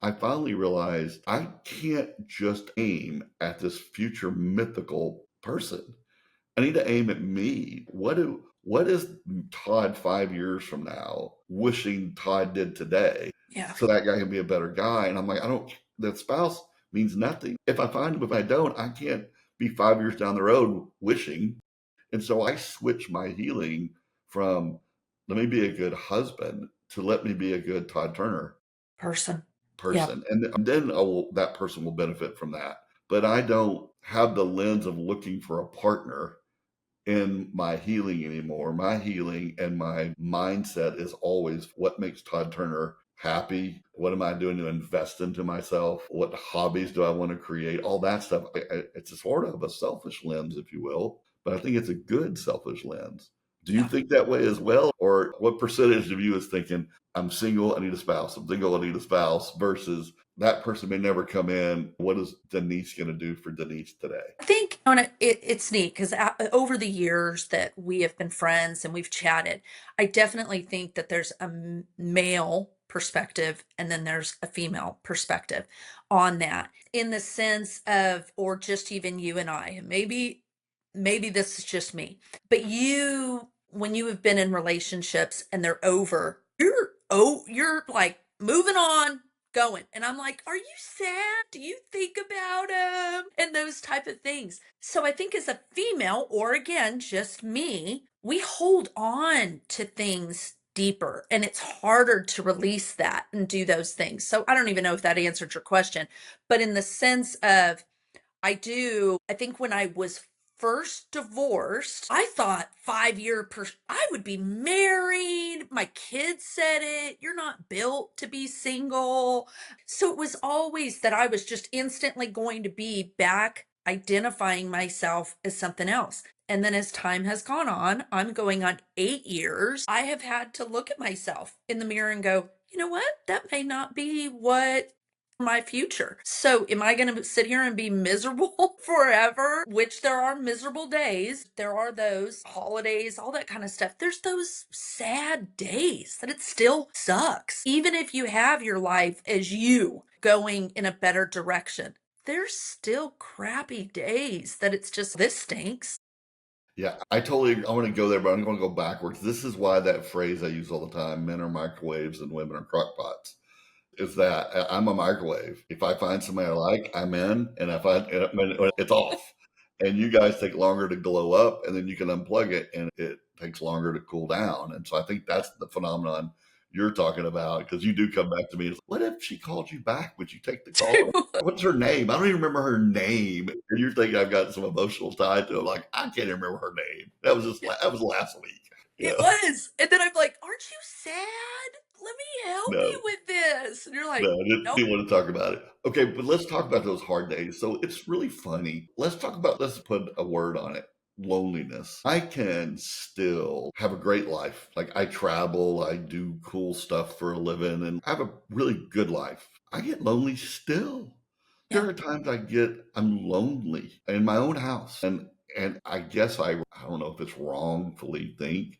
I finally realized I can't just aim at this future mythical person. I need to aim at me. What is Todd 5 years from now wishing Todd did today Yeah. so that guy can be a better guy? And I'm like, I don't, the spouse means nothing. If I find him, if I don't, I can't be 5 years down the road wishing. And so I switch my healing from let me be a good husband to let me be a good Todd Turner Person. Yeah. person. And then that person will benefit from that. But I don't have the lens of looking for a partner in my healing anymore. My healing and my mindset is always what makes Todd Turner happy. What am I doing to invest into myself? What hobbies do I want to create? All that stuff. It's sort of a selfish lens, if you will, but I think it's a good selfish lens. Do you Yeah. think that way as well? Or what percentage of you is thinking, I'm single, I need a spouse. I'm single, I need a spouse versus that person may never come in. What is Denise going to do for Denise today? I think it's neat because over the years that we have been friends and we've chatted, I definitely think that there's a male perspective and then there's a female perspective on that in the sense of, or just even you and I, and maybe this is just me, but when you have been in relationships and they're over, you're like moving on, going. And I'm like, are you sad? Do you think about him? And those type of things. So I think as a female, or again, just me, we hold on to things deeper and it's harder to release that and do those things. So I don't even know if that answered your question, but in the sense of I think when I was first divorced, I thought I would be married. My kids said it. You're not built to be single. So it was always that I was just instantly going to be back identifying myself as something else. And then as time has gone on, I'm going on 8 years. I have had to look at myself in the mirror and go, you know what? That may not be what my future. So am I going to sit here and be miserable forever? Which there are miserable days. There are those holidays, all that kind of stuff. There's those sad days that it still sucks. Even if you have your life as you going in a better direction, there's still crappy days that it's just, this stinks. Yeah, I want to go there, but I'm going to go backwards. This is why that phrase I use all the time, men are microwaves and women are crock pots, is that I'm a microwave. If I find somebody I like, I'm in, and if it's off. And you guys take longer to glow up, and then you can unplug it, and it takes longer to cool down. And so I think that's the phenomenon you're talking about because you do come back to me. It's, what if she called you back? Would you take the call? What's her name? I don't even remember her name. And you're thinking I've got some emotional tie to it. Like, I can't even remember her name. That was last week. It Yeah. was. And then I'm like, aren't you sad? Let me help No. you with this. And you're No, like, I didn't nope. even want to talk about it. Okay, but let's talk about those hard days. So it's really funny. Let's put a word on it. Loneliness. I can still have a great life. Like I travel, I do cool stuff for a living, and I have a really good life. I get lonely still. There Yeah. are times I'm lonely in my own house. And I guess I don't know if it's wrongfully think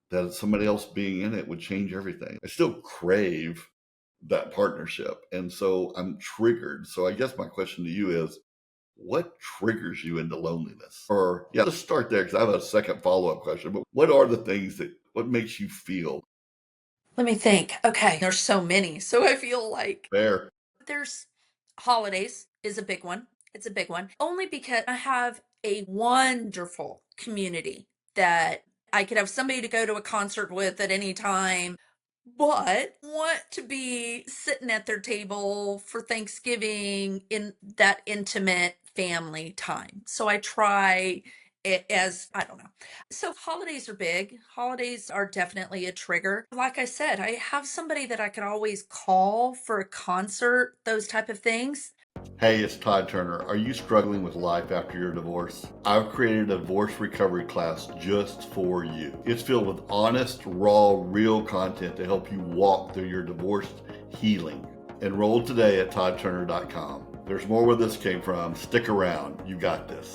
that somebody else being in it would change everything. I still crave that partnership. And so I'm triggered. So I guess my question to you is what triggers you into loneliness? Or, yeah, let's start there because I have a second follow up question. But what are the things what makes you feel Let me think. Okay. There's so many. So I feel like fair? there's holidays is a big one. It's a big one. Only because I have a wonderful community that I could have somebody to go to a concert with at any time, but want to be sitting at their table for Thanksgiving in that intimate family time. So I try it as, I don't know. So holidays are big. Holidays are definitely a trigger. Like I said, I have somebody that I can always call for a concert, those type of things. Hey, it's Todd Turner. Are you struggling with life after your divorce? I've created a divorce recovery class just for you. It's filled with honest, raw, real content to help you walk through your divorce healing. Enroll today at ToddTurner.com. There's more where this came from. Stick around. You got this.